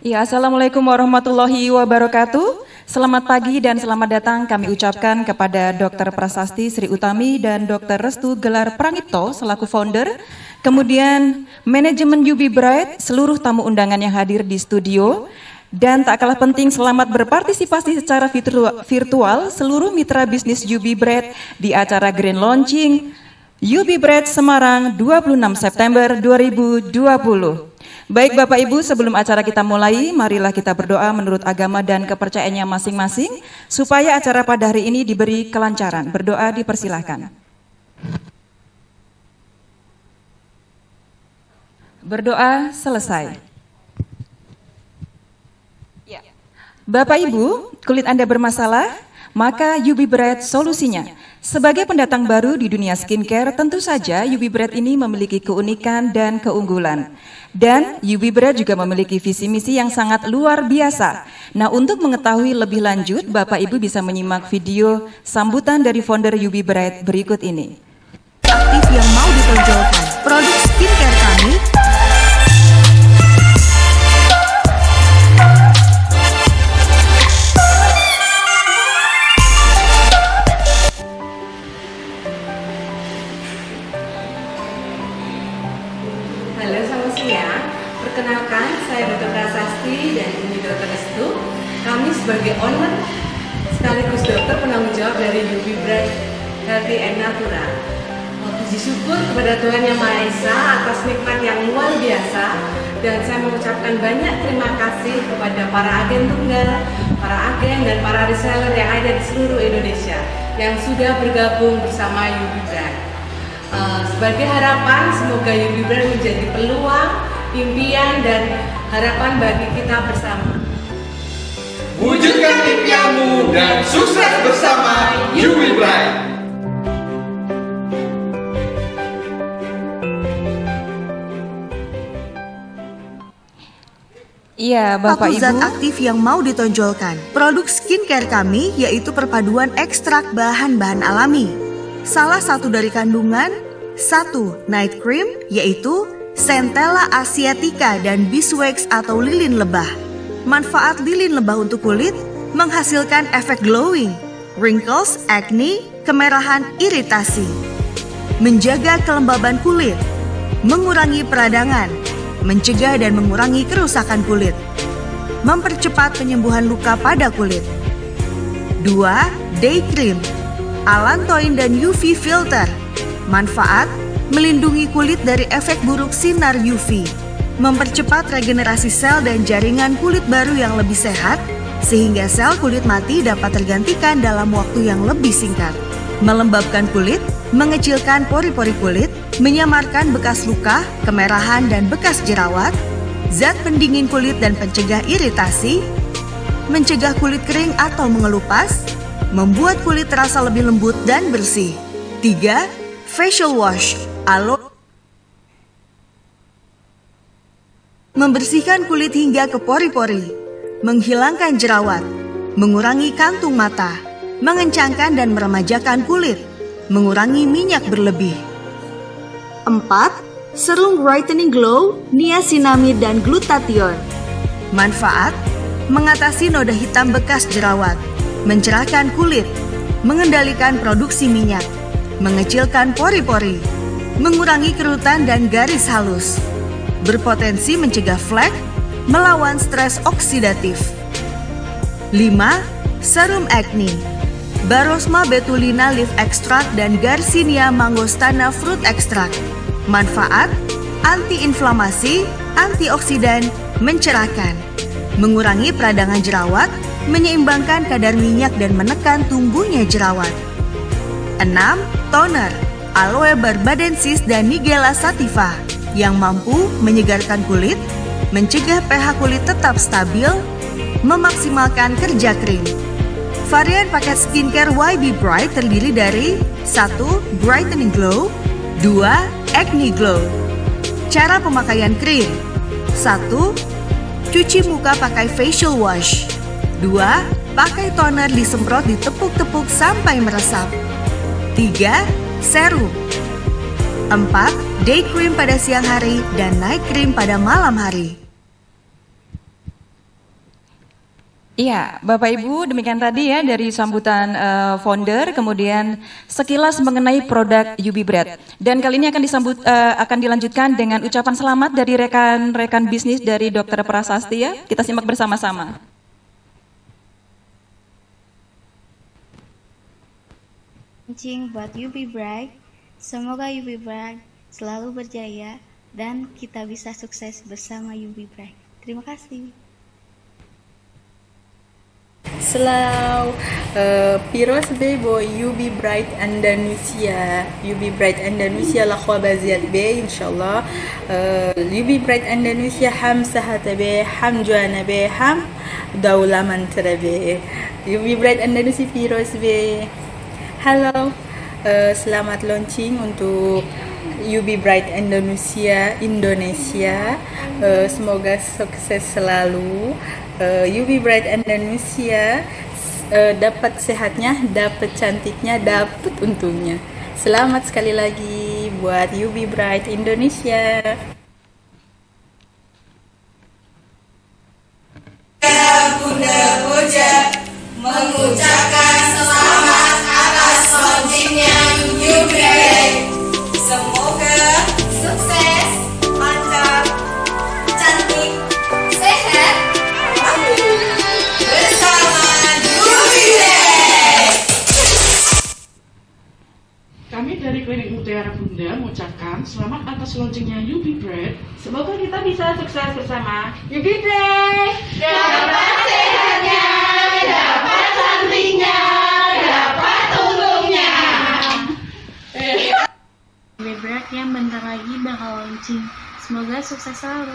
Ya, Assalamualaikum warahmatullahi wabarakatuh. Selamat pagi dan selamat datang kami ucapkan kepada Dr. Prasasti Sri Utami dan Dr. Restu Gelar Prangipto selaku founder, kemudian manajemen UB Bright, seluruh tamu undangan yang hadir di studio, dan tak kalah penting selamat berpartisipasi secara virtual seluruh mitra bisnis UB Bright di acara Grand Launching UB Bright Semarang 26 September 2020. Baik Bapak Ibu, sebelum acara kita mulai, marilah kita berdoa menurut agama dan kepercayaannya masing-masing, supaya acara pada hari ini diberi kelancaran. Berdoa dipersilahkan. Berdoa selesai. Bapak Ibu, kulit Anda bermasalah? Maka UB Bright solusinya. Sebagai pendatang baru di dunia skincare, tentu saja UB Bright ini memiliki keunikan dan keunggulan. Dan UB Bright juga memiliki visi misi yang sangat luar biasa. Nah, untuk mengetahui lebih lanjut, Bapak Ibu bisa menyimak video sambutan dari founder UB Bright berikut ini. Aktif yang mau ditonjolkan, produk skincare kami. Halo, selamat siang. Perkenalkan, saya Dr. Prasasti dan ini Dr. Restu. Kami sebagai owner sekaligus dokter penanggung jawab dari UB Bright Healthy and Natural. Puji syukur kepada Tuhan Yang Maha Esa atas nikmat yang luar biasa, dan saya mengucapkan banyak terima kasih kepada para agen tunggal, para agen dan para reseller yang ada di seluruh Indonesia yang sudah bergabung bersama UB Bright. Sebagai harapan, semoga UB Bright menjadi peluang, impian, dan harapan bagi kita bersama. Wujudkan impianmu dan sukses bersama UB Bright. Iya, Bapak Satu zat Ibu. aktif yang mau ditonjolkan. Produk skincare kami yaitu perpaduan ekstrak bahan-bahan alami. Salah satu dari kandungan, 1. Night cream yaitu Centella asiatica dan beeswax atau lilin lebah. Manfaat lilin lebah untuk kulit menghasilkan efek glowing, wrinkles, acne, kemerahan, iritasi. Menjaga kelembaban kulit, mengurangi peradangan, mencegah dan mengurangi kerusakan kulit, mempercepat penyembuhan luka pada kulit. 2. Day cream, allantoin dan UV filter. Manfaat, melindungi kulit dari efek buruk sinar UV, mempercepat regenerasi sel dan jaringan kulit baru yang lebih sehat, sehingga sel kulit mati dapat tergantikan dalam waktu yang lebih singkat. Melembabkan kulit, mengecilkan pori-pori kulit, menyamarkan bekas luka, kemerahan, dan bekas jerawat, zat pendingin kulit dan pencegah iritasi, mencegah kulit kering atau mengelupas, membuat kulit terasa lebih lembut dan bersih. 3. Facial wash, aloe, membersihkan kulit hingga ke pori-pori, menghilangkan jerawat, mengurangi kantung mata, mengencangkan dan meremajakan kulit, mengurangi minyak berlebih. 4. Serum Brightening Glow, niacinamide dan glutathione. Manfaat, mengatasi noda hitam bekas jerawat, mencerahkan kulit, mengendalikan produksi minyak, mengecilkan pori-pori, mengurangi kerutan dan garis halus, berpotensi mencegah flek, melawan stres oksidatif. 5. Serum acne, Barosma betulina leaf extract dan Garcinia mangostana fruit extract. Manfaat, anti-inflamasi, antioksidan, mencerahkan, mengurangi peradangan jerawat, menyeimbangkan kadar minyak dan menekan tumbuhnya jerawat. 6. Toner, aloe barbadensis dan nigella sativa yang mampu menyegarkan kulit, mencegah pH kulit tetap stabil, memaksimalkan kerja krim. Varian paket skincare UB Bright terdiri dari 1. Brightening Glow, 2. Acne Glow. Cara pemakaian krim: 1. Cuci muka pakai facial wash. 2. Pakai toner disemprot ditepuk-tepuk sampai meresap. 3. Serum. 4. Day cream pada siang hari dan night cream pada malam hari. Iya, Bapak Ibu, demikian tadi ya dari sambutan founder, kemudian sekilas mengenai produk UB Bread. Dan kali ini akan dilanjutkan dengan ucapan selamat dari rekan-rekan bisnis dari Dr. Prasasti ya. Kita simak bersama-sama. Launching buat UB Bright. Semoga UB Bright selalu berjaya dan kita bisa sukses bersama UB Bright. Terima kasih. Selalu Piros Bebo UB Bright Indonesia lakwa baziat be insyaallah UB Bright Indonesia ham sahata be ham juana be ham daula mantra be UB Bright Indonesia Piros be. Halo, selamat launching untuk UB Bright Indonesia. Semoga sukses selalu. UB Bright Indonesia dapat sehatnya, dapat cantiknya, dapat untungnya. Selamat sekali lagi buat UB Bright Indonesia. Bunda Boja mengucapkan selamat atas launchingnya UB Bright. Semoga sukses, lancar, cantik, sehat bersama UB Bright. Kami dari Klinik Mutiara Bunda mengucapkan selamat atas launchingnya UB Bread. Semoga kita bisa sukses bersama UB Bread. Dapat sehatnya, dapat cantiknya, dapat untungnya. UB Bright yang bentar lagi bakal launching. Semoga sukses selalu.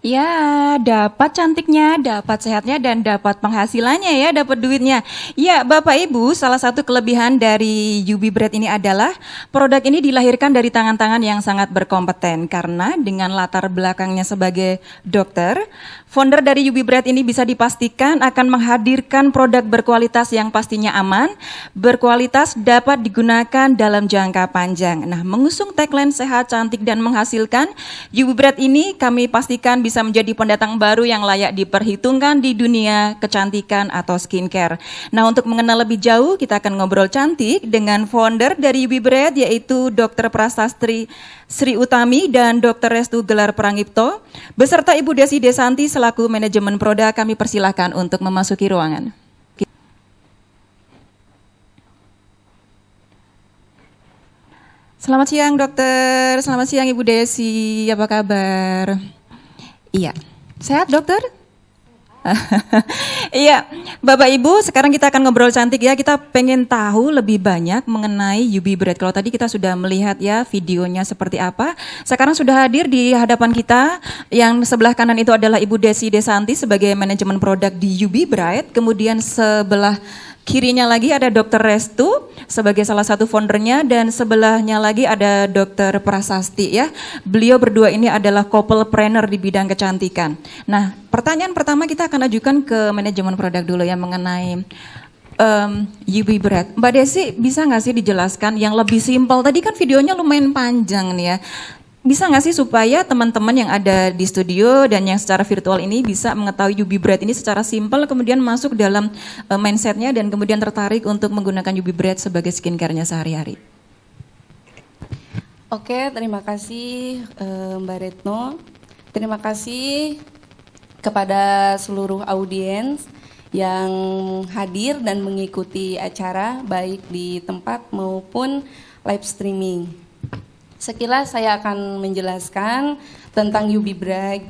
Ya, dapat cantiknya, dapat sehatnya, dan dapat penghasilannya ya, dapat duitnya. Ya, Bapak Ibu, salah satu kelebihan dari UB Bread ini adalah produk ini dilahirkan dari tangan-tangan yang sangat berkompeten. Karena dengan latar belakangnya sebagai dokter, founder dari UB Bread ini bisa dipastikan akan menghadirkan produk berkualitas yang pastinya aman, berkualitas, dapat digunakan dalam jangka panjang. Nah, mengusung tagline sehat, cantik, dan menghasilkan, UB Bread ini kami pastikan bisa menjadi pendatang baru yang layak diperhitungkan di dunia kecantikan atau skincare. Nah, untuk mengenal lebih jauh, kita akan ngobrol cantik dengan founder dari UB Bread, yaitu Dr. Prasasti Sri Utami dan Dr. Restu Gelar Prangipto, beserta Ibu Desi Desanti selaku manajemen produk. Kami persilahkan untuk memasuki ruangan. Selamat siang dokter, selamat siang Ibu Desi, apa kabar? Iya, sehat dokter? Iya, Bapak Ibu, sekarang kita akan ngobrol cantik ya. Kita pengen tahu lebih banyak mengenai UB Bread. Kalau tadi kita sudah melihat ya videonya seperti apa. Sekarang sudah hadir di hadapan kita. Yang sebelah kanan itu adalah Ibu Desi Desanti sebagai manajemen produk di UB Bread. Kemudian sebelah kirinya lagi ada Dr. Restu sebagai salah satu foundernya, dan sebelahnya lagi ada Dr. Prasasti ya. Beliau berdua ini adalah couple-planner di bidang kecantikan. Nah, pertanyaan pertama kita akan ajukan ke manajemen produk dulu ya mengenai UB Bread. Mbak Desi, bisa nggak sih dijelaskan yang lebih simpel? Tadi kan videonya lumayan panjang nih ya. Bisa nggak sih supaya teman-teman yang ada di studio dan yang secara virtual ini bisa mengetahui UB Bread ini secara simpel, kemudian masuk dalam mindsetnya dan kemudian tertarik untuk menggunakan UB Bread sebagai skincare-nya sehari-hari? Oke, terima kasih Mbak Retno. Terima kasih kepada seluruh audiens yang hadir dan mengikuti acara baik di tempat maupun live streaming. Sekilas saya akan menjelaskan tentang UB Bright.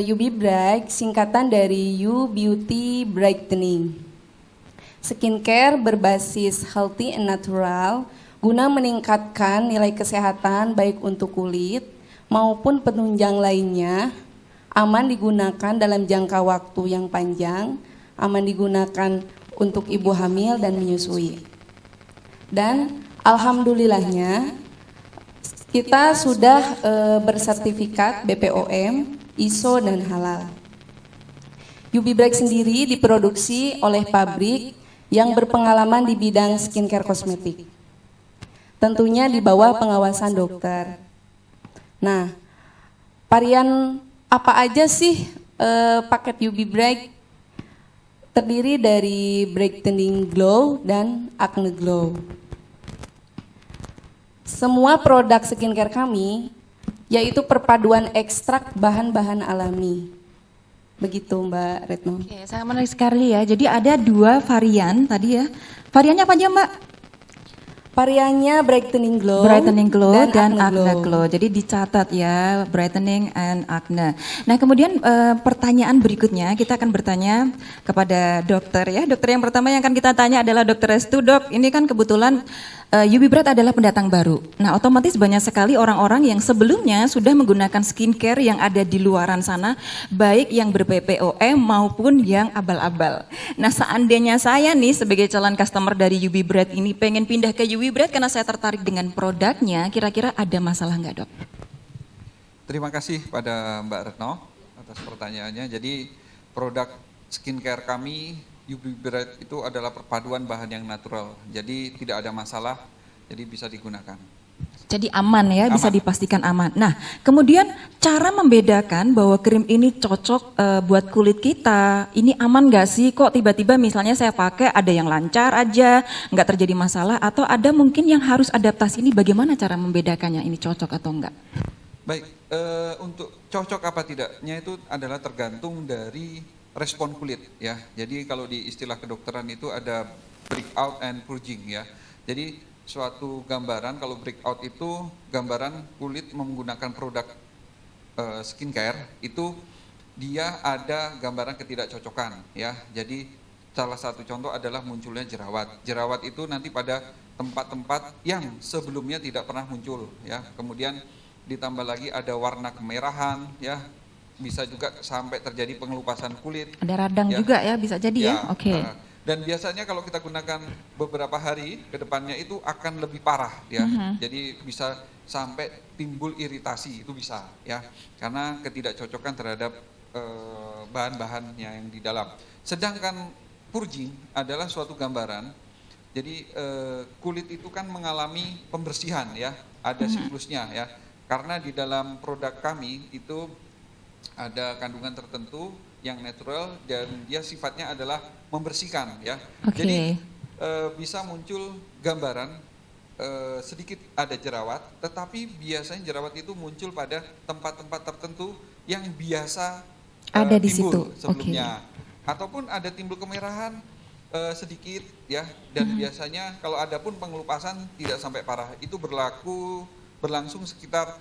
UB Bright singkatan dari U Beauty Brightening. Skincare berbasis healthy and natural guna meningkatkan nilai kesehatan baik untuk kulit maupun penunjang lainnya, aman digunakan dalam jangka waktu yang panjang, aman digunakan untuk ibu hamil dan menyusui. Dan alhamdulillahnya kita sudah bersertifikat BPOM, ISO, dan halal. UB Bright sendiri diproduksi oleh pabrik yang berpengalaman di bidang skincare kosmetik. Tentunya di bawah pengawasan dokter. Nah, varian apa aja sih paket UV Bright? Terdiri dari Brightening Glow dan Acne Glow. Semua produk skincare kami yaitu perpaduan ekstrak bahan-bahan alami. Begitu Mbak Retno. Oke, sangat menarik sekali ya. Jadi ada 2 varian tadi ya. Variannya apa aja Mbak? Variannya Brightening Glow, dan Acne Glow. Jadi dicatat ya, brightening and acne. Nah, kemudian pertanyaan berikutnya kita akan bertanya kepada dokter ya. Dokter yang pertama yang akan kita tanya adalah Dokter Restu. Dok, ini kan kebetulan UV Bright adalah pendatang baru. Nah, otomatis banyak sekali orang-orang yang sebelumnya sudah menggunakan skincare yang ada di luaran sana, baik yang ber-PPOM maupun yang abal-abal. Nah, seandainya saya nih sebagai calon customer dari UV Bright ini pengen pindah ke UV Bright karena saya tertarik dengan produknya, kira-kira ada masalah nggak, Dok? Terima kasih pada Mbak Retno atas pertanyaannya. Jadi produk skincare kami UV Bright itu adalah perpaduan bahan yang natural, jadi tidak ada masalah, jadi bisa digunakan. Jadi aman ya, bisa Aman. dipastikan aman. Nah, kemudian cara membedakan bahwa krim ini cocok buat kulit kita, ini aman nggak sih? Kok tiba-tiba misalnya saya pakai ada yang lancar aja, nggak terjadi masalah, atau ada mungkin yang harus adaptasi, ini bagaimana cara membedakannya, ini cocok atau enggak? Baik, untuk cocok apa tidaknya itu adalah tergantung dari respon kulit ya. Jadi kalau di istilah kedokteran itu ada breakout and purging ya. Jadi suatu gambaran, kalau breakout itu gambaran kulit menggunakan produk skincare itu dia ada gambaran ketidakcocokan ya. Jadi salah satu contoh adalah munculnya jerawat. Jerawat itu nanti pada tempat-tempat yang sebelumnya tidak pernah muncul ya. Kemudian ditambah lagi ada warna kemerahan ya. Bisa juga sampai terjadi pengelupasan kulit. Ada radang ya. juga ya, bisa jadi ya? Oke. Dan biasanya kalau kita gunakan beberapa hari ke depannya itu akan lebih parah ya. Jadi bisa sampai timbul iritasi, itu bisa ya. Karena ketidakcocokan terhadap bahan-bahannya yang di dalam. Sedangkan purging adalah suatu gambaran. Jadi kulit itu kan mengalami pembersihan ya, ada siklusnya ya. Karena di dalam produk kami itu ada kandungan tertentu yang natural dan dia sifatnya adalah membersihkan ya. Jadi bisa muncul gambaran sedikit ada jerawat, tetapi biasanya jerawat itu muncul pada tempat-tempat tertentu yang biasa ada di timbul situ sebelumnya. Ataupun ada timbul kemerahan sedikit ya, dan biasanya kalau ada pun pengelupasan tidak sampai parah. Itu berlangsung sekitar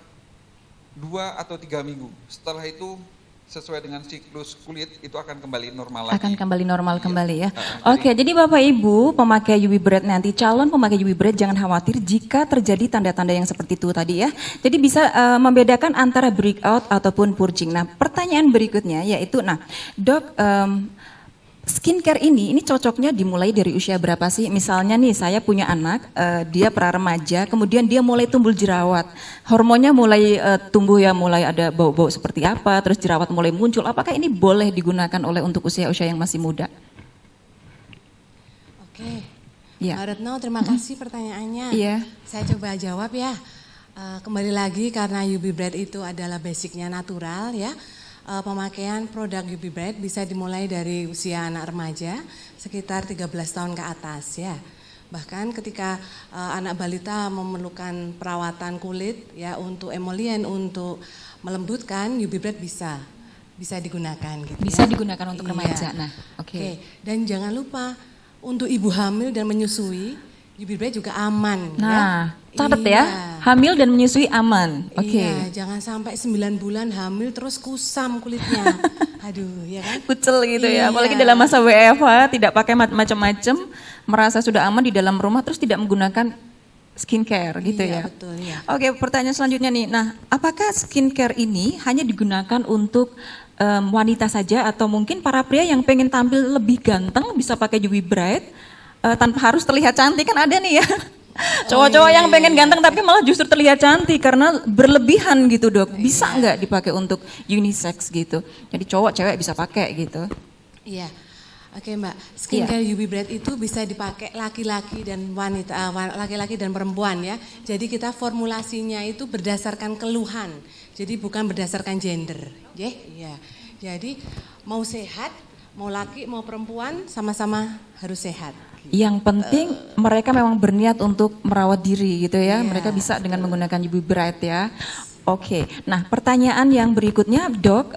2 atau 3 minggu. Setelah itu sesuai dengan siklus kulit itu akan kembali normal lagi. Akan kembali normal kembali ya. Oke, jadi Bapak Ibu pemakai UV Bright nanti, calon pemakai UV Bright jangan khawatir jika terjadi tanda-tanda yang seperti itu tadi ya. Jadi bisa membedakan antara breakout ataupun purging. Nah, pertanyaan berikutnya yaitu, Dok, skincare ini cocoknya dimulai dari usia berapa sih? Misalnya nih saya punya anak, dia pra-remaja, kemudian dia mulai tumbuh jerawat, hormonnya mulai tumbuh ya, mulai ada bau-bau seperti apa, terus jerawat mulai muncul. Apakah ini boleh digunakan oleh untuk usia-usia yang masih muda? Oke, Ya. Mbak Retno terima kasih pertanyaannya. Iya. Saya coba jawab ya. Kembali lagi karena UV Bright itu adalah basicnya natural ya. Pemakaian produk UV Bright bisa dimulai dari usia anak remaja sekitar 13 tahun ke atas ya. Bahkan ketika anak balita memerlukan perawatan kulit ya untuk emolien, untuk melembutkan, UV Bright bisa digunakan gitu. Bisa ya. digunakan untuk remaja. Nah, oke. Dan jangan lupa untuk ibu hamil dan menyusui, UV Bright juga aman Nah, ya. catat ya, hamil dan menyusui aman. Oke. Iya, jangan sampai 9 bulan hamil terus kusam kulitnya. Aduh, ya kan? Kucel gitu Iya. ya, apalagi dalam masa WFH tidak pakai macam-macam, merasa sudah aman di dalam rumah terus tidak menggunakan skincare gitu ya. Iya, betul ya. Oke, pertanyaan selanjutnya nih. Nah, apakah skincare ini hanya digunakan untuk wanita saja atau mungkin para pria yang pengen tampil lebih ganteng bisa pakai UV Bright tanpa harus terlihat cantik, kan ada nih ya. Cowok-cowok yang pengen ganteng tapi malah justru terlihat cantik karena berlebihan gitu, Dok. Bisa nggak dipakai untuk unisex gitu? Jadi cowok cewek bisa pakai gitu. Iya. Oke Mbak, skincare UV Bright itu bisa dipakai laki-laki dan wanita, laki-laki dan perempuan ya. Jadi kita formulasinya itu berdasarkan keluhan, jadi bukan berdasarkan gender, ya. Jadi mau sehat, mau laki mau perempuan sama-sama harus sehat. Yang penting mereka memang berniat untuk merawat diri gitu ya. Iya, Mereka bisa dengan menggunakan UV Bright ya. Oke, nah pertanyaan yang berikutnya Dok,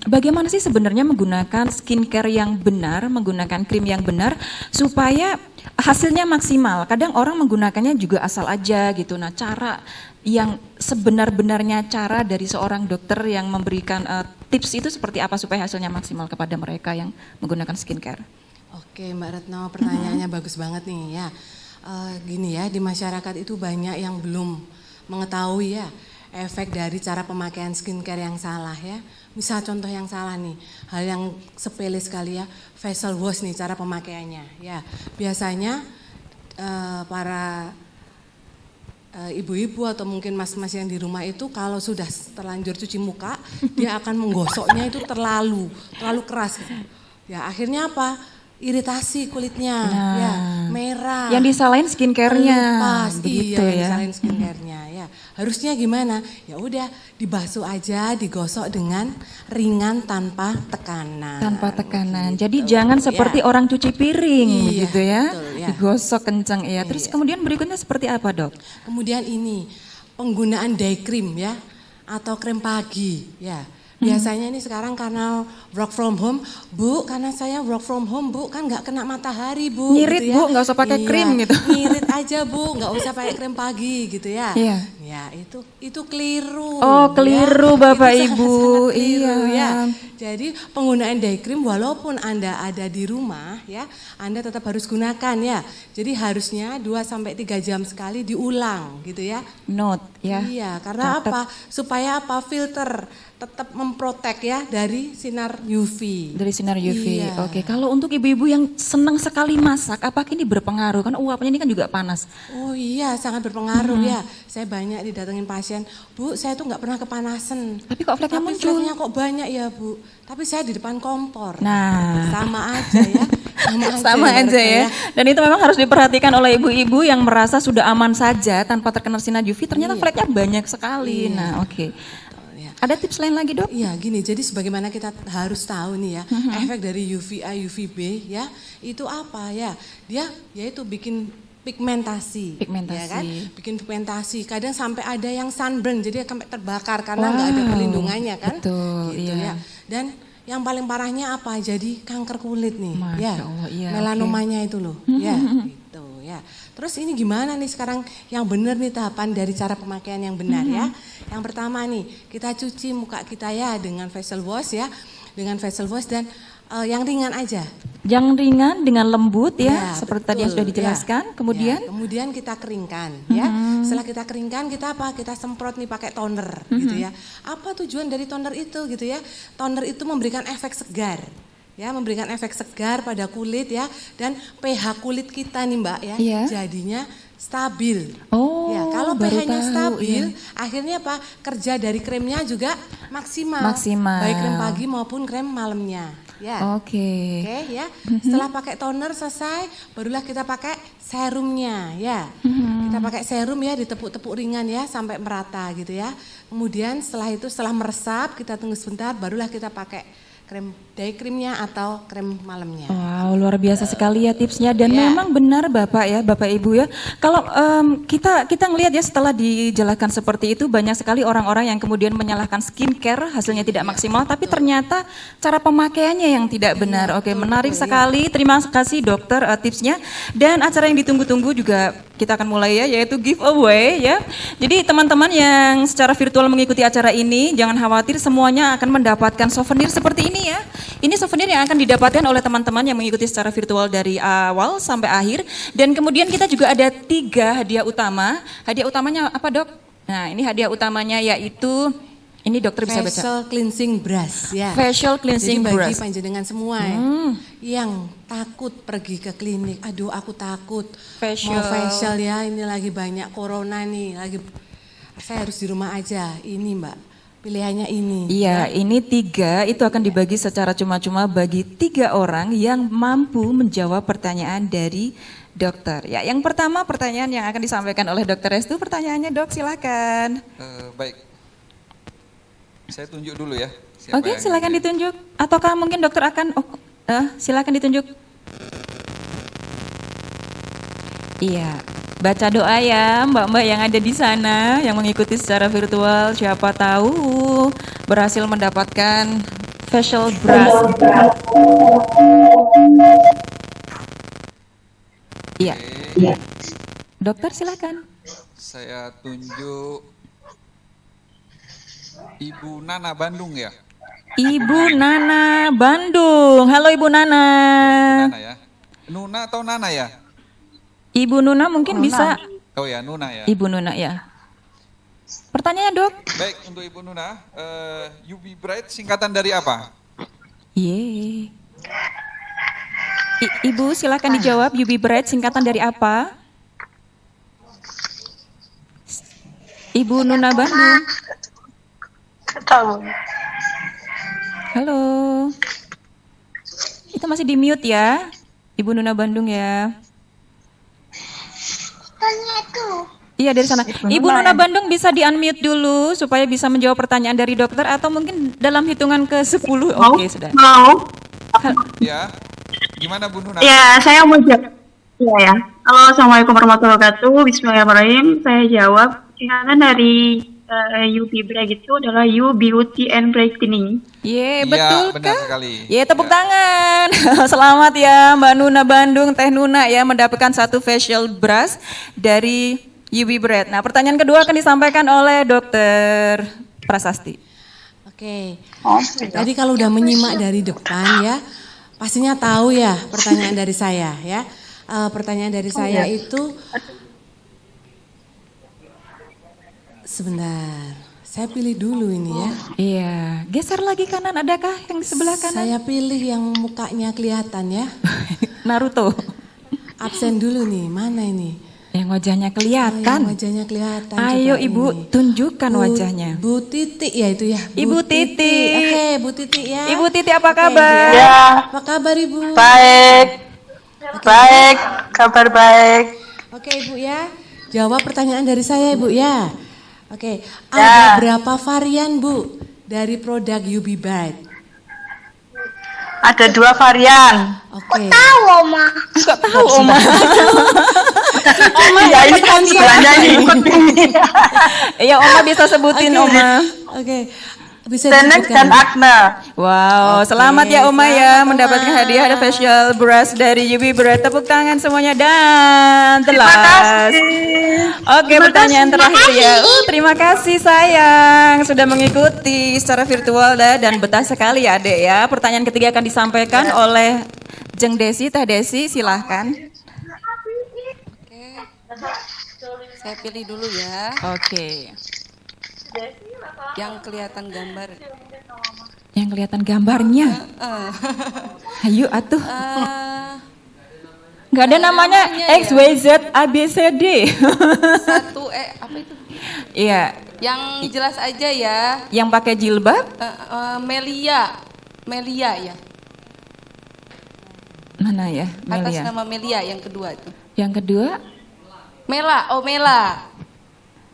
bagaimana sih sebenarnya menggunakan skincare yang benar, menggunakan krim yang benar supaya hasilnya maksimal? Kadang orang menggunakannya juga asal aja gitu. Nah cara yang sebenar-benarnya cara dari seorang dokter yang memberikan tips itu seperti apa supaya hasilnya maksimal kepada mereka yang menggunakan skincare? Oke Mbak Retno, pertanyaannya bagus banget nih ya. Gini ya, di masyarakat itu banyak yang belum mengetahui ya efek dari cara pemakaian skincare yang salah ya. Misal contoh yang salah nih, hal yang sepele sekali ya, facial wash nih cara pemakaiannya ya. Biasanya para ibu-ibu atau mungkin mas-mas yang di rumah itu kalau sudah terlanjur cuci muka, dia akan menggosoknya itu terlalu keras. Ya akhirnya apa? Iritasi kulitnya, ya merah. Yang disalahin skincare-nya, begitu ya. Yang disalahin skincare-nya, ya. Harusnya gimana? Ya udah dibasuh aja, digosok dengan ringan tanpa tekanan. Tanpa tekanan. Gitu. Jadi jangan seperti orang cuci piring, gitu ya. Betul, ya. Digosok kencang ya. Terus kemudian berikutnya seperti apa Dok? Kemudian ini penggunaan day cream ya, atau krem pagi, ya. Biasanya ini sekarang karena work from home, Bu, karena saya work from home, Bu, kan nggak kena matahari, Bu. Nyirit, gitu ya. Bu, nggak usah pakai krim gitu. Nyirit aja, Bu, nggak usah pakai krim pagi gitu ya. Iya. Ya, itu keliru. Oh, keliru ya. Bapak Itu Ibu. sangat-sangat keliru, Iya. ya. Jadi penggunaan day cream walaupun Anda ada di rumah ya, Anda tetap harus gunakan ya. Jadi harusnya 2-3 jam sekali diulang gitu ya. Note ya. Iya, karena apa? Supaya apa? Filter tetap memprotek ya dari sinar UV. Dari sinar UV. Iya. Oke, kalau untuk ibu-ibu yang senang sekali masak, apakah ini berpengaruh? Kan uapnya ini kan juga panas. Oh iya, sangat berpengaruh ya. Saya banyak didatengin pasien, Bu, saya tuh nggak pernah kepanasan. Tapi kok fleknya muncul? Fleknya kok banyak ya, Bu. Tapi saya di depan kompor. Nah, Sama aja ya. sama aja ya. Dan itu memang harus diperhatikan oleh ibu-ibu yang merasa sudah aman saja tanpa terkena sinar UV. Ternyata fleknya banyak sekali. Nah, oke. Ada tips lain lagi Dok? Iya gini, jadi sebagaimana kita harus tahu nih ya, efek dari UVA, UVB ya, itu apa ya? Dia yaitu bikin pigmentasi. Ya kan? Bikin pigmentasi. Kadang sampai ada yang sunburn, jadi sampai terbakar karena nggak ada perlindungannya kan? Betul, gitu iya. ya. Dan yang paling parahnya apa? Jadi kanker kulit nih, Masya Allah, iya, melanomanya itu loh, ya gitu ya. Terus ini gimana nih sekarang yang benar nih tahapan dari cara pemakaian yang benar ya. Yang pertama nih, kita cuci muka kita ya dengan facial wash ya, dengan facial wash dan yang ringan aja. Yang ringan dengan lembut ya, Ya, seperti betul, tadi yang sudah dijelaskan. ya. Kemudian Ya, kemudian kita keringkan ya. Setelah kita keringkan kita apa? Kita semprot nih pakai toner gitu ya. Apa tujuan dari toner itu gitu ya? Toner itu memberikan efek segar. Ya, memberikan efek segar pada kulit ya, dan pH kulit kita nih Mbak ya, Iya. jadinya stabil. Oh, Ya, kalau baru pH-nya tahu, stabil, iya. akhirnya apa? Kerja dari kremnya juga maksimal. Maksimal. Baik krem pagi maupun krem malamnya. Ya. Oke. Oke ya. Setelah pakai toner selesai, barulah kita pakai serumnya ya. Kita pakai serum ya, ditepuk-tepuk ringan ya sampai merata gitu ya. Kemudian setelah itu setelah meresap, kita tunggu sebentar, barulah kita pakai krem day creamnya atau krem malamnya. Wow, luar biasa sekali ya tipsnya dan Ya. memang benar Bapak ya, Bapak Ibu ya. Kalau kita ngelihat ya setelah dijelaskan seperti itu banyak sekali orang-orang yang kemudian menyalahkan skincare hasilnya tidak maksimal, tapi ternyata cara pemakaiannya yang tidak benar. Oke, menarik sekali. Terima kasih Dokter tipsnya dan acara yang ditunggu-tunggu juga kita akan mulai ya, yaitu giveaway ya. Jadi teman-teman yang secara virtual mengikuti acara ini jangan khawatir, semuanya akan mendapatkan souvenir seperti ini ya. Ini souvenir yang akan didapatkan oleh teman-teman yang mengikuti secara virtual dari awal sampai akhir. Dan kemudian kita juga ada 3 hadiah utama. Hadiah utamanya apa Dok? Nah ini hadiah utamanya yaitu, ini dokter bisa baca. Facial cleansing brush ya. Facial cleansing Jadi bagi brush. panjenengan semua ya, yang takut pergi ke klinik, aduh aku takut Facial. mau facial ya, ini lagi banyak corona nih, saya harus di rumah aja. Ini Mbak, pilihannya ini. Iya, ini 3 itu akan dibagi secara cuma-cuma bagi 3 orang yang mampu menjawab pertanyaan dari dokter. Ya, yang pertama pertanyaan yang akan disampaikan oleh Dokter Restu, pertanyaannya Dok, silakan. Baik, saya tunjuk dulu ya. Siapa Oke, yang silakan ini. ditunjuk. Ataukah mungkin dokter akan, silakan ditunjuk. Iya, baca doa ya mbak-mbak yang ada di sana, yang mengikuti secara virtual, siapa tahu berhasil mendapatkan facial brush. Iya, dokter silakan. Saya tunjuk Ibu Nana Bandung ya. Ibu Nana Bandung, halo Ibu Nana. Nana ya. Nuna atau Nana ya? Ibu Nuna mungkin bisa. Oh ya, Nuna ya. Ibu Nuna ya. Pertanyaannya Dok. Baik, untuk Ibu Nuna, UV Bright singkatan dari apa? Ye. Ibu silakan dijawab, UV Bright singkatan dari apa? Ibu Nuna Bandung. Halo. Itu masih di mute ya, Ibu Nuna Bandung ya. Iya dari sana. Ibu Nuna Bandung bisa di-unmute dulu supaya bisa menjawab pertanyaan dari dokter atau mungkin dalam hitungan ke-10. Oke, sudah. Mau? Ya. Gimana Bu Nuna? Ya, saya mau jawab. Ya. Halo, Assalamualaikum warahmatullahi wabarakatuh. Bismillahirrahmanirrahim. Saya jawab. Singkatan dari UV Bright itu adalah U Beauty and Brightening. Ye, Iya, betul benar kah? sekali. Ye, tepuk tangan. Selamat ya Mbak Nuna Bandung, Teh Nuna ya mendapatkan 1 facial brush dari UV Bright. Nah, pertanyaan kedua akan disampaikan oleh Dokter Prasasti. Oke. Tadi kalau udah menyimak dari depan ya, pastinya tahu ya pertanyaan dari saya ya. Pertanyaan dari saya itu sebentar. Saya pilih dulu ini ya. Iya, geser lagi kanan, adakah yang di sebelah kanan? Saya pilih yang mukanya kelihatan ya. Naruto. Absen dulu nih, mana ini? Yang wajahnya Yang kelihatan. wajahnya kelihatan. Ayo coba Ibu, ini. tunjukkan wajahnya. Bu Titi ya itu ya. Ibu Titi. Oke, Bu Titi ya. Ibu Titi apa Oke, kabar? ya. Apa kabar Ibu? Baik. Baik, kabar baik. Oke Ibu ya. Jawab pertanyaan dari saya Ibu ya. Oke, ada berapa varian Bu dari produk UV Bright? Ada 2 varian. Oke. Enggak tahu, Oma. Oma, Ya ini kan sebenarnya ini ikut ini. Iya, Oma bisa sebutin, Oma. Oke. Bisa Tenex disebutkan. dan Acne. Wow, Oke, selamat ya Oma ya selamat, mendapatkan Oma. hadiah ada facial brush dari UV Bright. Tepuk tangan semuanya dan Terima telas. kasih. Oke, pertanyaan terakhir ya. Terima kasih sayang sudah mengikuti secara virtual dan betah sekali ya Adek ya. Pertanyaan ketiga akan disampaikan oleh Jeng Desi, Teh Desi, silahkan. Saya pilih dulu ya, Oke. yang kelihatan gambar. Yang kelihatan gambarnya. Ayo atuh. Nggak ada namanya X, Y, Z, A, B, C, D. Satu apa itu? Iya, Yang jelas aja ya. yang pakai jilbab. Melia ya. Mana ya? Atas Melia. nama Melia yang kedua itu. Yang kedua, Mela.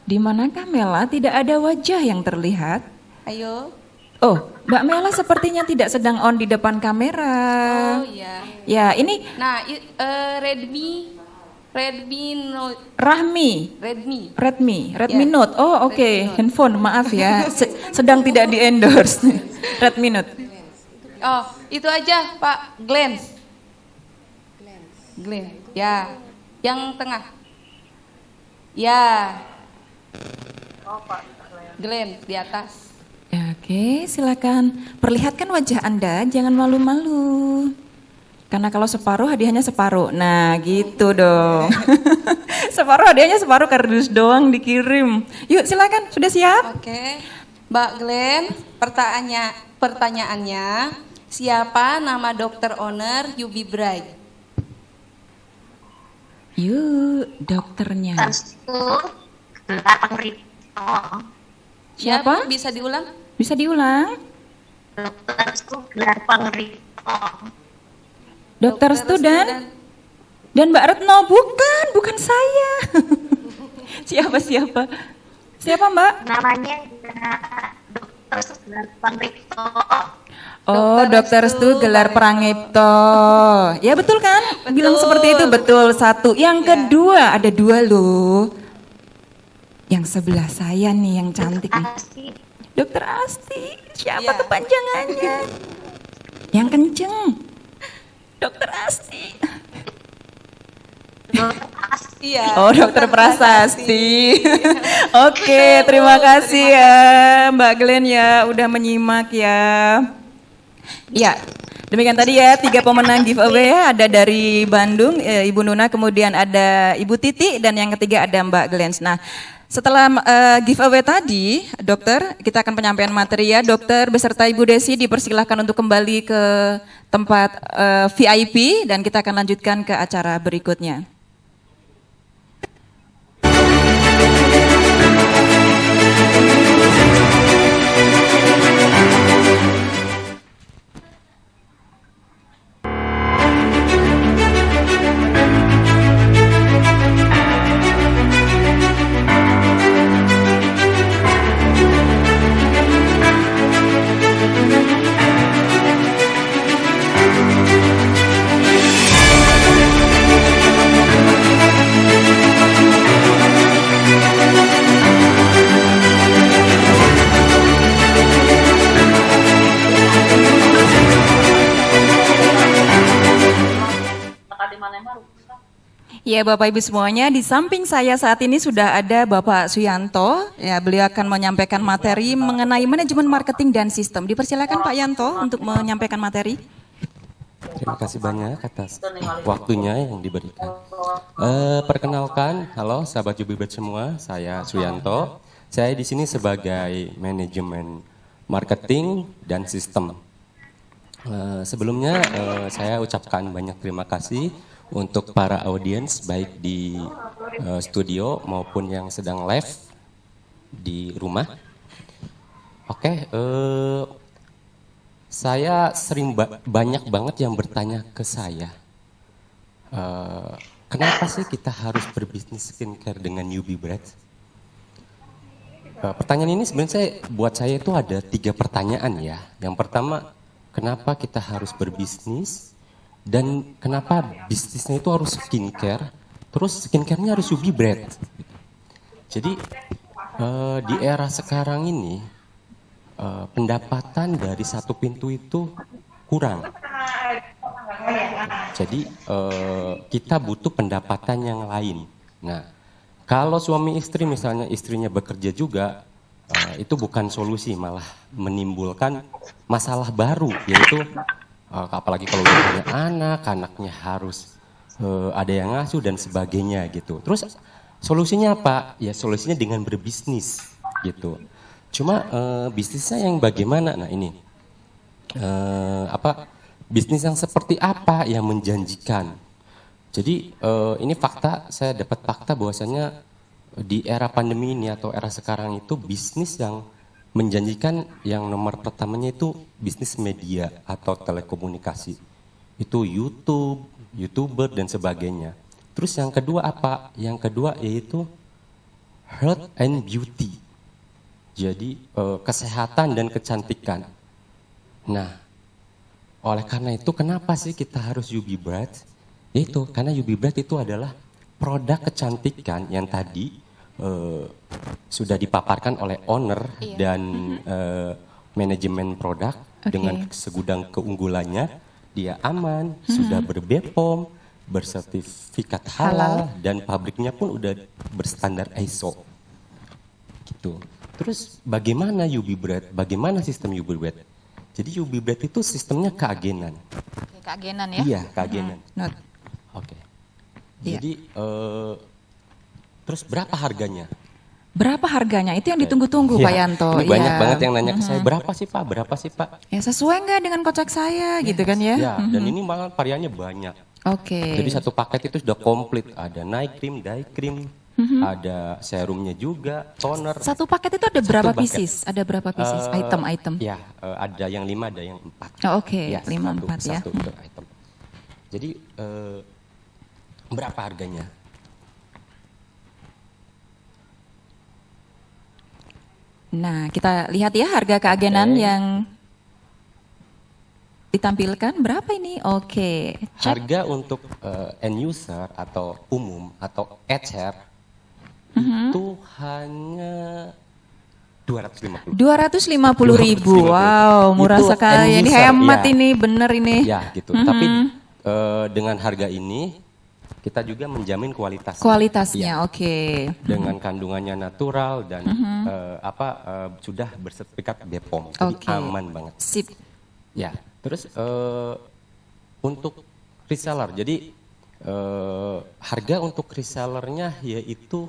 di manakah Mela? Tidak ada wajah yang terlihat. Ayo. Oh, Mbak Mela sepertinya tidak sedang on di depan kamera. Oh iya. Ya, ini Nah, Redmi Note. Redmi Ya. Note. Oh, oke. Redmi Note. Handphone, maaf ya. Sedang tidak di-endorse. Redmi Note. Oh, itu aja Pak Glenn. Ya. Yang tengah. Ya. Glenn di atas. Oke, silakan perlihatkan wajah Anda, jangan malu-malu. Karena kalau separuh hadiahnya separuh. Nah, gitu dong. Separuh hadiahnya separuh, kardus doang dikirim. Yuk, silakan. Sudah siap? Oke. Mbak Glenn, pertanyaannya, siapa nama dokter owner UV Bright? Yuk, dokternya. Siapa? Bisa diulang? Bisa diulang? Dr. Restu Gelar Pranggito. Dokter Restu dan Mbak Retno, bukan saya. Siapa? Siapa Mbak? Namanya Dr. Restu Gelar Pranggito. Oh, Dokter Restu Gelar Prangipto. Ya betul kan? Bilang seperti itu betul. Satu. Yang kedua ada dua loh. Yang sebelah saya nih yang cantik nih. Dokter Asti. Siapa kepanjangannya? Yang kenceng. Dokter Asti. Iya. Oh, Dokter Prasasti. Oke, terima kasih ya Mbak Glenn ya udah menyimak ya. Ya, demikian tadi ya 3 pemenang giveaway ya. Ada dari Bandung, Ibu Nuna, kemudian ada Ibu Titi, dan yang ketiga ada Mbak Glenn. Nah, setelah giveaway tadi, dokter, kita akan penyampaian materi ya. Dokter beserta Ibu Desi dipersilahkan untuk kembali ke tempat VIP dan kita akan lanjutkan ke acara berikutnya. Ya Bapak Ibu semuanya, di samping saya saat ini sudah ada Bapak Suyanto. Ya, beliau akan menyampaikan materi mengenai manajemen marketing dan sistem. Dipersilakan Pak Yanto untuk menyampaikan materi. Terima kasih banyak atas waktunya yang diberikan. Perkenalkan, halo sahabat Jubibet semua, saya Suyanto. Saya di sini sebagai manajemen marketing dan sistem. Sebelumnya saya ucapkan banyak terima kasih untuk para audiens baik di studio maupun yang sedang live di rumah. Oke, saya sering banyak banget yang bertanya ke saya, kenapa sih kita harus berbisnis skincare dengan UB Bright? Pertanyaan ini sebenarnya buat saya itu ada 3 pertanyaan ya. Yang pertama, kenapa kita harus berbisnis? Dan kenapa bisnisnya itu harus skincare, terus skincare-nya harus UB Bright. Jadi di era sekarang ini pendapatan dari satu pintu itu kurang. Jadi kita butuh pendapatan yang lain. Nah, kalau suami istri misalnya istrinya bekerja juga, itu bukan solusi, malah menimbulkan masalah baru, yaitu apalagi kalau udah punya anak, anaknya harus ada yang ngasuh dan sebagainya gitu. Terus solusinya apa? Ya solusinya dengan berbisnis gitu. Cuma bisnisnya yang bagaimana? Nah ini bisnis yang seperti apa yang menjanjikan? Jadi ini fakta, saya dapat fakta bahwasanya di era pandemi ini atau era sekarang itu bisnis yang menjanjikan yang nomor pertamanya itu bisnis media atau telekomunikasi. Itu YouTube, YouTuber dan sebagainya. Terus yang kedua apa? Yang kedua yaitu health and beauty. Jadi kesehatan dan kecantikan. Nah, oleh karena itu kenapa sih kita harus UB Bright? Yaitu karena UB Bright itu adalah produk kecantikan yang tadi sudah dipaparkan oleh owner dan manajemen produk dengan segudang keunggulannya. Dia aman, sudah ber-BPOM, bersertifikat halal, dan pabriknya pun udah berstandar ISO. Gitu. Terus bagaimana UB Bright? Bagaimana sistem UB Bright? Jadi UB Bright itu sistemnya keagenan. Keagenan ya? Iya, keagenan. Oke. Iya. Jadi terus berapa harganya? Berapa harganya? Itu yang ditunggu-tunggu Pak Yanto. Ini banyak banget yang nanya ke saya, berapa sih Pak? Berapa sih Pak? Ya sesuai nggak dengan kocek saya gitu kan ya? Ya, dan ini malah variannya banyak. Oke. Jadi satu paket itu sudah komplit. Ada night cream, day cream, ada serumnya juga, toner. Satu paket itu ada berapa paket. pieces? Ada berapa pieces? Item-item. Ya, ada yang 5, ada yang 4. Oh, oke, Ya, 5, 4 ya. Satu per item. Jadi berapa harganya? Nah, kita lihat ya harga keagenan yang ditampilkan berapa ini? Oke, cek. Harga untuk end user atau umum atau ecer itu hanya 250. 250.000. Wow, murah Itu sekali. end Ini user, hemat ya. ini, bener ini. Ya gitu. Tapi dengan harga ini kita juga menjamin kualitasnya. Kualitasnya, Ya. oke. Dengan kandungannya natural dan sudah bersertifikat BPOM, jadi Oke. aman banget. Sip. Ya, terus untuk reseller, jadi harga untuk resellernya yaitu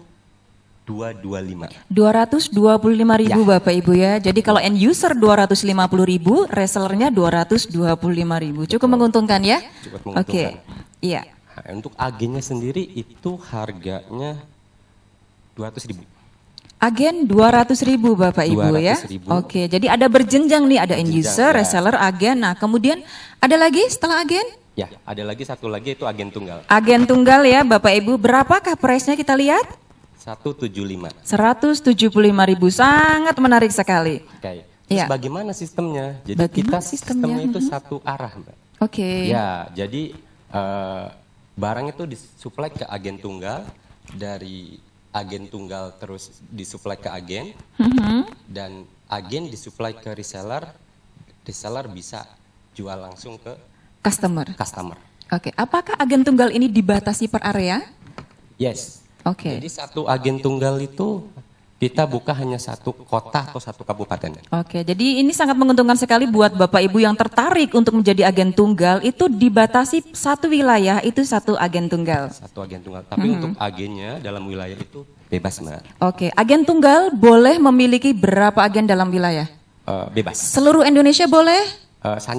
225. 225.000 Ya. Bapak Ibu ya. Jadi kalau end user 250.000, resellernya 225.000. Cukup menguntungkan ya? Cukup menguntungkan. Oke. Iya. Nah, untuk agennya sendiri itu harganya 200.000. Agen 200.000 Bapak Ibu ya. 200.000. Oke, jadi ada berjenjang nih, ada end Berjenjang, user, ya. reseller, agen. Nah, kemudian ada lagi setelah agen? Ya, ada lagi satu lagi itu agen tunggal. Agen tunggal ya Bapak Ibu. Berapakah price-nya kita lihat? 175. 175.000. Sangat menarik sekali. Oke. Terus Ya. bagaimana sistemnya? Jadi Bagaimana kita sistemnya? sistemnya itu satu arah, Mbak. Oke. Ya, jadi barang itu disuplai ke agen tunggal, dari agen tunggal terus disuplai ke agen, dan agen disuplai ke reseller, reseller bisa jual langsung ke Customer. customer. Oke, apakah agen tunggal ini dibatasi per area? Yes. Oke. Jadi satu agen tunggal itu kita buka hanya satu kota atau satu kabupaten. Oke, jadi ini sangat menguntungkan sekali buat Bapak Ibu yang tertarik untuk menjadi agen tunggal, itu dibatasi satu wilayah, itu satu agen tunggal. Satu agen tunggal. Tapi untuk agennya dalam wilayah itu bebas, Mbak. Oke, agen tunggal boleh memiliki berapa agen dalam wilayah? Bebas. Seluruh Indonesia boleh?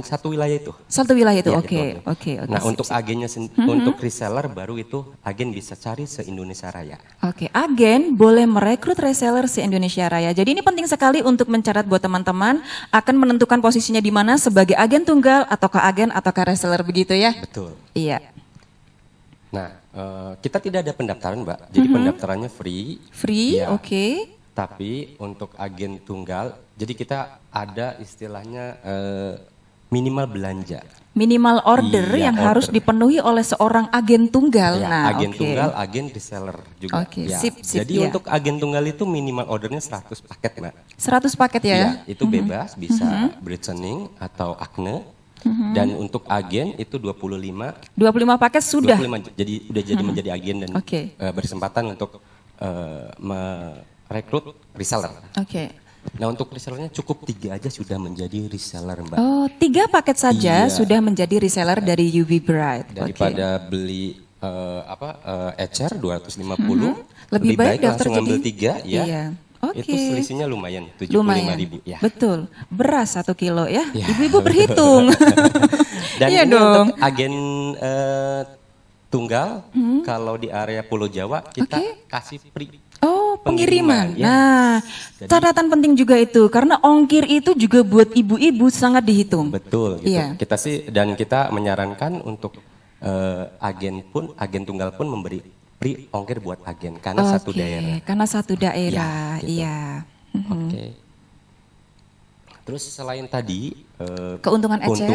Satu wilayah itu. Satu wilayah itu, Ya, oke, itu oke, oke. Nah, sip, untuk sip. agennya untuk reseller baru itu agen bisa cari se-Indonesia Raya. Oke, agen boleh merekrut reseller se-Indonesia Raya. Jadi ini penting sekali untuk mencatat buat teman-teman akan menentukan posisinya di mana sebagai agen tunggal ataukah agen ataukah reseller begitu ya? Betul. Iya. Nah, kita tidak ada pendaftaran, Mbak. Jadi pendaftarannya free. Free, Ya. oke. Tapi untuk agen tunggal, jadi kita ada istilahnya minimal belanja. Minimal order Iya, yang harus order. dipenuhi oleh seorang agen tunggal. Ya, Nah, agen oke. tunggal, agen reseller juga. Oke, Ya. sip, Jadi ya. untuk agen tunggal itu minimal ordernya 100 paket, Mbak. 100 paket ya? Iya, itu bebas, bisa Brittany atau Acne. Dan untuk agen itu 25 25 paket sudah. 25 jadi menjadi agen dan Oke. berkesempatan untuk merekrut reseller. Oke. Nah, untuk resellernya cukup 3 aja sudah menjadi reseller, Mbak. Oh, 3 paket saja Iya. sudah menjadi reseller dari UV Bright. Daripada beli ecer 250, Lebih baik daftar langsung ambil jadi- 3 ya. Iya. Oke. Itu selisihnya lumayan, 75.000 ya. Betul. Beras 1 kilo ya. Ya. Ibu-ibu berhitung. Dan Iya ini dong. untuk agen tunggal, kalau di area Pulau Jawa kita Oke. kasih free. Oh, pengiriman. Pengiriman, ya. Nah, Jadi- catatan penting juga itu karena ongkir itu juga buat ibu-ibu sangat dihitung. Betul gitu. Iya. Kita sih dan kita menyarankan untuk agen tunggal pun memberi free ongkir buat agen karena satu Oke, daerah. karena satu daerah. Ya, gitu. Iya. Oke. Terus selain tadi Keuntungan ecer.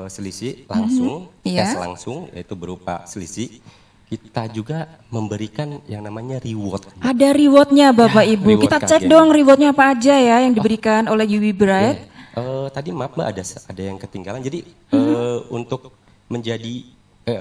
selisih langsung, Iya. cash langsung yaitu berupa selisih, kita juga memberikan yang namanya reward. Ada rewardnya Bapak Ya, Ibu. reward Kita ke cek agen. dong rewardnya apa aja ya yang diberikan oleh UV Bright. Tadi maaf Mbak ada yang ketinggalan. Jadi untuk menjadi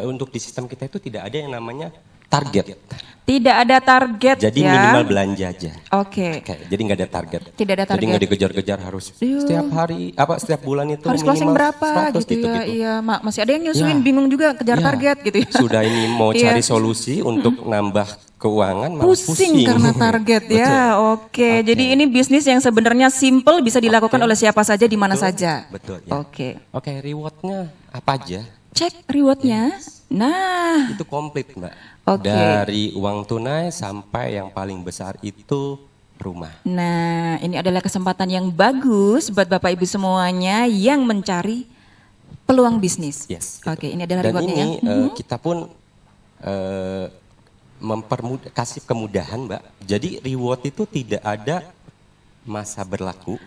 untuk di sistem kita itu tidak ada yang namanya target. Tidak ada target Jadi ya. minimal belanja aja. Oke. Oke, jadi nggak ada target. Tidak ada Jadi target. nggak dikejar-kejar harus Iya. setiap hari setiap bulan itu Harus closing minimal berapa 100 gitu ya. Iya, masih ada yang nyusuin Ya. bingung juga kejar Ya. target gitu ya. Sudah ini mau Iya. cari solusi untuk nambah keuangan malah Pusing karena target ya. Betul. Oke. Jadi ini bisnis yang sebenarnya simple bisa dilakukan Oke. oleh siapa saja di mana Betul. saja. Betul ya. Oke. Oke, rewardnya apa aja? Cek rewardnya. Nah, Itu komplit, Mbak. Oke. Dari uang tunai sampai yang paling besar itu rumah. nah ini adalah kesempatan yang bagus buat Bapak Ibu semuanya yang mencari peluang bisnis. Yes. Oke, ini adalah Dan rewardnya ini ya. kita pun kasih kemudahan, Mbak. Jadi reward itu tidak ada masa berlaku.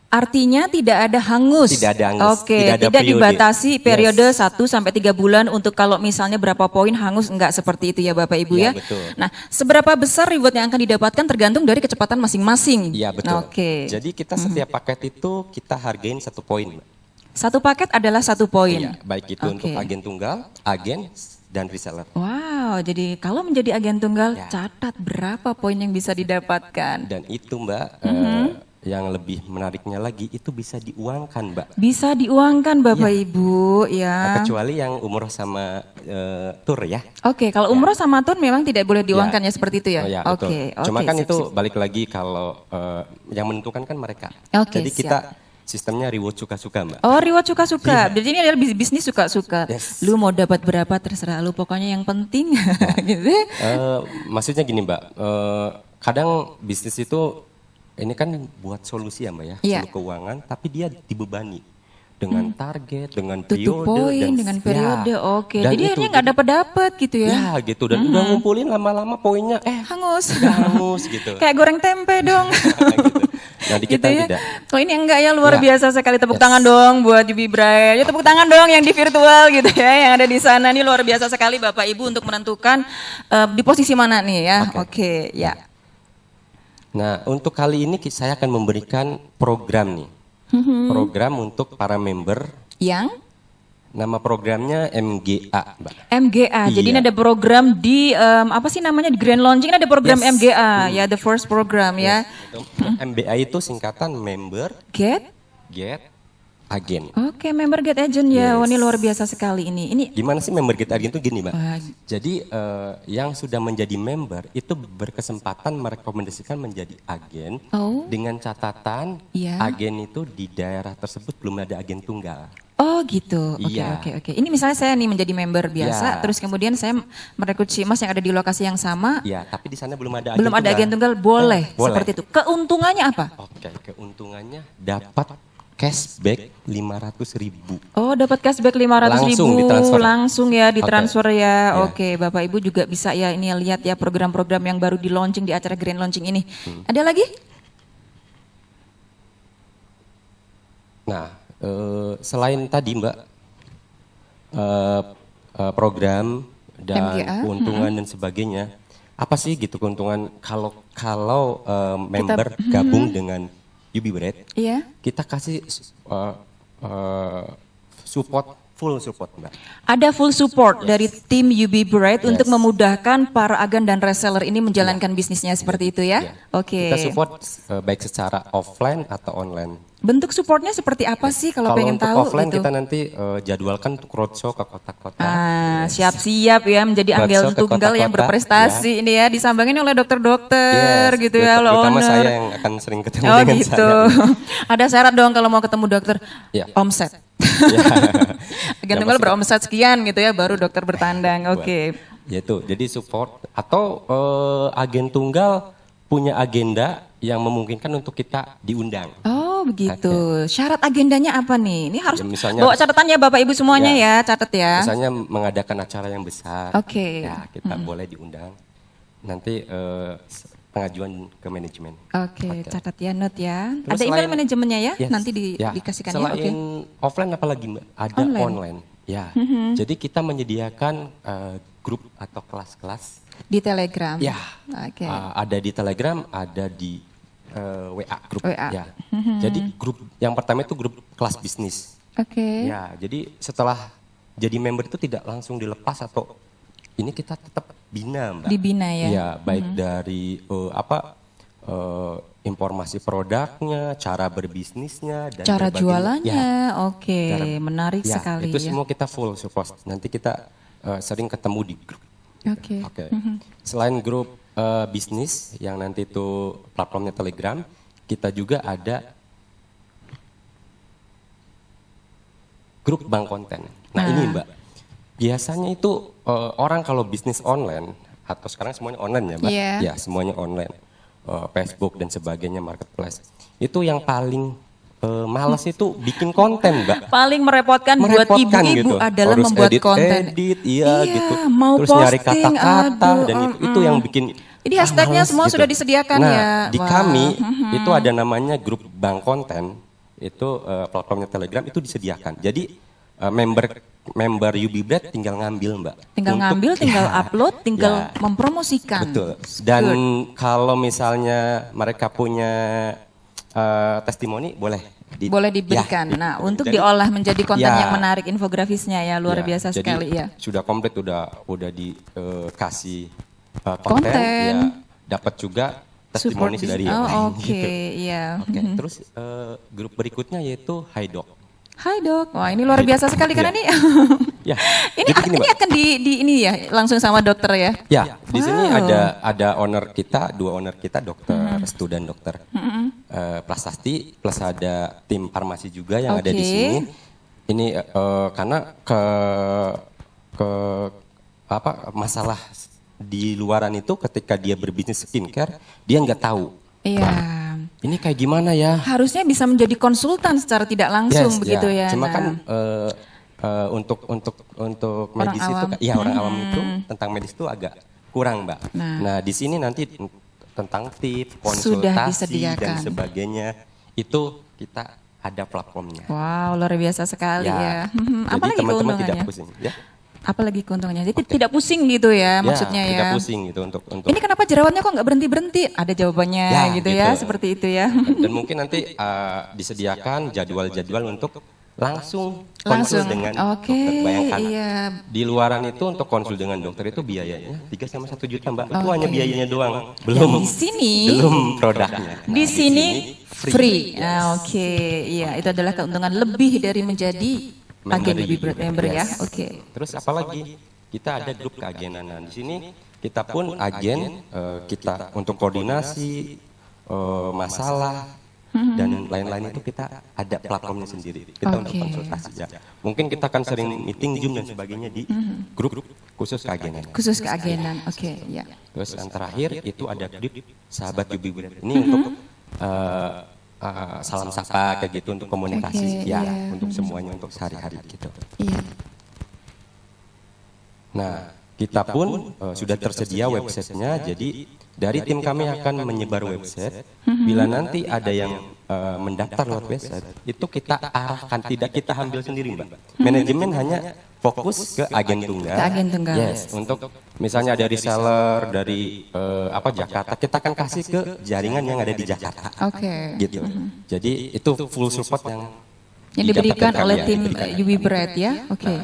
Artinya tidak ada hangus. Tidak ada hangus, Oke, tidak ada tidak periode. dibatasi periode Yes. 1 sampai 3 bulan untuk kalau misalnya berapa poin hangus, enggak seperti itu ya Bapak Ibu ya. Ya, betul. Nah, seberapa besar reward yang akan didapatkan tergantung dari kecepatan masing-masing. Iya, betul. Oke. Jadi kita setiap paket itu kita hargain 1 poin, Mbak. Satu paket adalah 1 poin. Iya, baik itu Oke. untuk agen tunggal, agen dan reseller. Wow, jadi kalau menjadi agen tunggal, Ya. catat berapa poin yang bisa didapatkan. Dan itu, Mbak, yang lebih menariknya lagi itu bisa diuangkan, Mbak. Bisa diuangkan Bapak Ibu ya. Kecuali yang umroh sama tur ya. Oke, kalau umroh sama tur memang tidak boleh diuangkan ya seperti itu ya. Oh, ya, Oke, betul. Cuma oke, kan sip, itu sip. balik lagi kalau yang menentukan kan mereka. Oke, Jadi kita sistemnya reward suka-suka, Mbak. Oh, reward suka-suka. Berarti ini adalah bisnis suka-suka. Yes. Lu mau dapat berapa terserah lu, pokoknya yang penting gitu. Maksudnya gini, Mbak. Kadang bisnis itu ini kan buat solusi ya, Mbak ya, Iya. solusi keuangan, tapi dia dibebani dengan target, dengan Tutup periode, poin dengan periode. Ya, Oke. dan Jadi itu, akhirnya nggak dapat gitu ya. Ya gitu, dan udah ngumpulin lama-lama poinnya Hangus. hangus gitu. Kayak goreng tempe dong. Nah di Gitu kita ya. tidak. Oh ini enggak ya, luar Ya. biasa sekali. Tepuk tangan dong buat Yubi Bright. Ya tepuk tangan dong yang di virtual gitu ya, yang ada di sana. Ini luar biasa sekali Bapak Ibu untuk menentukan di posisi mana nih ya. Oke, ya. Nah untuk kali ini saya akan memberikan program nih, program untuk para member. Yang Nama programnya MGA, Mbak. MGA. Jadi ini Iya. ada program di apa sih namanya, di Grand Launching ini ada program Yes. MGA ya, the first program ya. MBA itu singkatan member, Get. agen. Oke, member Get Agent ya. Yes. Wah, ini luar biasa sekali ini. Ini Gimana sih member get agen itu gini, Mbak? Wah. Jadi yang sudah menjadi member itu berkesempatan merekomendasikan menjadi agen Oh. dengan catatan Iya. agen itu di daerah tersebut belum ada agen tunggal. Oh gitu, oke Iya. oke. Ini misalnya saya nih menjadi member biasa, Ya. terus kemudian saya merekrut si Mas yang ada di lokasi yang sama, Ya, tapi di sana belum ada belum ada agen tunggal, boleh, Boleh. seperti itu. Keuntungannya apa? Oke, keuntungannya dapat cashback 500.000. Oh, dapat cashback 500.000 Langsung ditransfer. langsung ya, Oke. ditransfer ya. Ya. Oke, Bapak Ibu juga bisa ya ini lihat ya program-program yang baru di launching di acara Grand Launching ini. Ada lagi? Nah, selain tadi, Mbak, program dan MGA, keuntungan dan sebagainya, apa sih gitu keuntungan kalau member gabung dengan Yubi Bread? Iya. Kita kasih full support, Mbak. Ada full support dari tim UB Bright untuk memudahkan para agen dan reseller ini menjalankan bisnisnya seperti itu ya. Ya. Oke. Kita support baik secara offline atau online. Bentuk supportnya seperti apa sih kalau pengen untuk tahu offline gitu? kita nanti jadwalkan untuk roadshow ke kota-kota. Ah, siap-siap ya menjadi Roadshow angel ke tunggal yang kota-kota, berprestasi ini ya, disambangin oleh dokter-dokter Yes, gitu ya, oleh terutama owner. saya yang akan sering ketemu Oh dengan gitu. saya. Ada syarat dong kalau mau ketemu dokter, Ya. omset. Agen tunggal beromset sekian gitu ya, baru dokter bertandang. Oke. Yaitu, jadi support atau agen tunggal punya agenda yang memungkinkan untuk kita diundang. Oh begitu. Syarat agendanya apa nih? Ini harus Ya, misalnya bawa catatannya Bapak Ibu semuanya ya, Ya. catat ya. Misalnya mengadakan acara yang besar, Oke. ya kita boleh diundang. Nanti pengajuan ke manajemen. Oke, catat ya, note ya. Terus Ada email selain- manajemennya ya, Yes. nanti Ya, dikasihkan ya. Selain Oke. offline apalagi, Mbak? Ada Online. online. Ya. Jadi kita menyediakan grup atau kelas-kelas. Di Telegram. Ya. Oke. Ada di Telegram, ada di WA grup. WA. Ya. Jadi grup yang pertama itu grup kelas bisnis. Oke. Ya, jadi setelah jadi member itu tidak langsung dilepas atau ini kita tetap bina, Mbak. Dibina ya. Ya, baik dari informasi produknya, cara berbisnisnya, dan Cara berbagai- jualannya, Ya, oke, menarik ya, sekali itu ya. semua kita full support. Nanti kita sering ketemu di grup. Oke. Oke. Selain grup bisnis yang nanti itu platformnya Telegram, kita juga ada grup bank konten. Nah, ini Mbak, biasanya itu orang kalau bisnis online atau sekarang semuanya online ya, Mbak. Iya. Ya, semuanya online. Facebook dan sebagainya, marketplace. Itu yang paling malas itu bikin konten, Mbak. Paling merepotkan buat Merepotkan ibu-ibu gitu. adalah Harus membuat konten. edit, iya gitu. Mau Terus nyari posting, kata-kata aduh, dan itu yang bikin Ini hashtagnya malas semua gitu. sudah disediakan nah, ya. di Wah. kami itu ada namanya grup bank konten. Itu platformnya Telegram itu disediakan. Jadi member UB Bread tinggal ngambil, Mbak. Tinggal Untuk- ngambil, tinggal ya, upload, tinggal ya. mempromosikan. Betul. Dan kalau misalnya mereka punya testimoni boleh Boleh diberikan. Ya, Nah, gitu. untuk Jadi, diolah menjadi konten ya. yang menarik, infografisnya ya luar Ya, biasa jadi sekali ya. Sudah komplit, udah dikasih konten, Konten. ya dapat juga testimoni Support. dari yang Oh, lain oke, gitu. iya. Oke, Mhm. terus grup berikutnya yaitu Hi Doc. Hai Dok, wah ini luar biasa sekali karena Ya. ini Ya, ini, jadi gini, ini Mbak. akan di ini ya langsung sama dokter ya. Ya, di sini Wow. ada owner kita, 2 owner kita, dokter Restu dan dokter Prasasti, plus ada tim farmasi juga yang ada di Oke. sini. Ini karena ke masalah di luaran itu ketika dia berbisnis skincare, dia nggak tahu. Iya. Ini kayak gimana ya? Harusnya bisa menjadi konsultan secara tidak langsung begitu ya. Cuma Nah, kan untuk medis itu, awam. ya orang awam itu tentang medis itu agak kurang, Mbak. Nah, di sini nanti tentang tips, Sudah konsultasi dan disediakan. sebagainya itu kita ada platformnya. wow, luar biasa sekali ya. Jadi Apalagi teman-teman tidak keuntungannya? pusing, ya. Apalagi keuntungannya? Jadi tidak pusing gitu ya maksudnya ya. Tidak pusing gitu untuk Ini kenapa jerawatnya kok nggak berhenti? Ada jawabannya Ya, gitu ya, gitu. seperti itu ya. dan mungkin nanti disediakan jadwal-jadwal untuk langsung konsul Langsung. dengan Oke, dokter. Bayangkan iya. di luaran itu untuk konsul dengan dokter itu biayanya 3 sampai 1 juta, Mbak. Itu Oke. hanya biayanya doang. Belum Di sini belum produknya. Nah, di sini free. Ah, oke, iya itu adalah keuntungan lebih dari menjadi agen lebih berat member ya. Yes. Oke. Terus apalagi kita ada grup keagenan. Nah, di sini kita pun agen, kita untuk koordinasi masalah dan lain-lain itu kita ada platformnya sendiri. Kita untuk Oke. konsultasi ya. Mungkin kita akan sering meeting Zoom dan sebagainya di grup khusus keagenan. Khusus keagenan. Oke, ya. Terus yang terakhir itu ada grup sahabat UB Bread. Ini untuk salam sapa kayak gitu untuk komunikasi Oke, ya, iya. untuk semuanya untuk sehari-hari gitu. Iya. Nah, kita pun sudah tersedia websitenya, jadi dari tim kami akan menyebar website. Bila nanti ada yang mendaftar lewat website, itu kita arahkan, tidak kita ambil sendiri, Mbak. Manajemen hanya fokus ke agen tunggal. Ke agen tunggal. Yes, untuk misalnya dari seller dari Jakarta, kita akan kasih ke jaringan yang ada di Jakarta. Oke. Gitu. Jadi itu full support yang Yang diberikan didapatkan oleh kami, tim diberikan. UB Bread ya. Oke.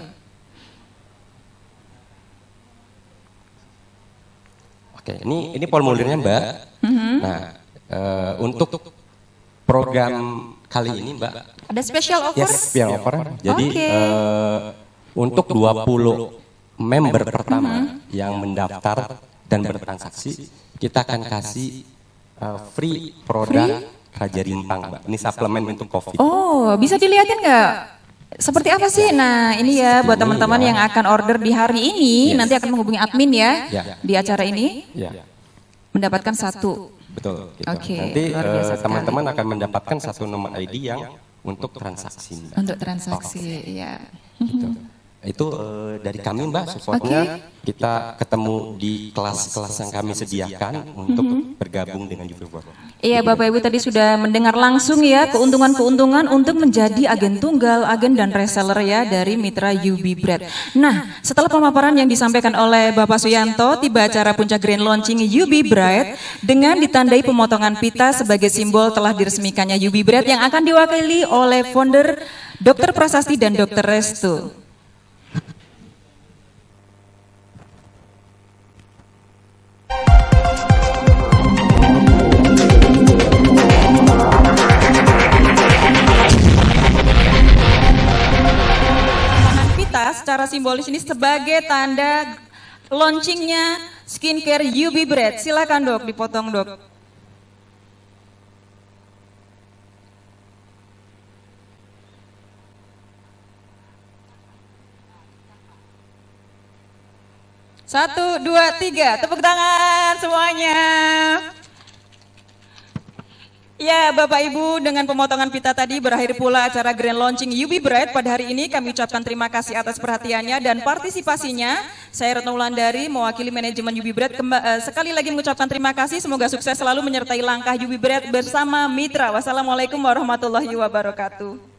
Oke, ini formulirnya, Mbak. Nah, untuk program kali ini, Mbak, Ada special offer? yes, special offer. Jadi Oke. untuk 20 member pertama yang mendaftar dan bertransaksi, kita akan kasih free produk Raja Rimpang, Mbak. Ini suplemen untuk COVID. Oh, bisa dilihatin nggak? Seperti apa sih? Nah, ini ya buat teman-teman yang akan order di hari ini, nanti akan menghubungi admin ya Ya. di acara ini, Ya, mendapatkan satu. betul. Gitu. Oke, Nanti luar biasa sekali. teman-teman akan mendapatkan satu nomor ID yang untuk transaksi, Mbak. Untuk transaksi, ya. Gitu. Itu dari kami, Mbak, supportnya kita ketemu di kelas-kelas yang kami sediakan untuk bergabung dengan UB Bread. Iya, Bapak Ibu tadi sudah mendengar langsung ya keuntungan-keuntungan untuk menjadi agen tunggal, agen dan reseller ya dari mitra UB Bread. Nah, setelah pemaparan yang disampaikan oleh Bapak Suyanto, tiba acara puncak grand launching UB Bread dengan ditandai pemotongan pita sebagai simbol telah diresmikannya UB Bread yang akan diwakili oleh founder Dr. Prasasti dan Dr. Restu. Pita secara simbolis ini sebagai tanda launchingnya skincare UB Bread. Silakan Dok, dipotong Dok. 1, 2, 3. Tepuk tangan semuanya. Ya, Bapak Ibu, dengan pemotongan pita tadi berakhir pula acara Grand Launching UB Bright pada hari ini. Kami ucapkan terima kasih atas perhatiannya dan partisipasinya. Saya Retno Wulandari, mewakili manajemen UB Bright, sekali lagi mengucapkan terima kasih. Semoga sukses selalu menyertai langkah UB Bright bersama mitra. Wassalamualaikum warahmatullahi wabarakatuh.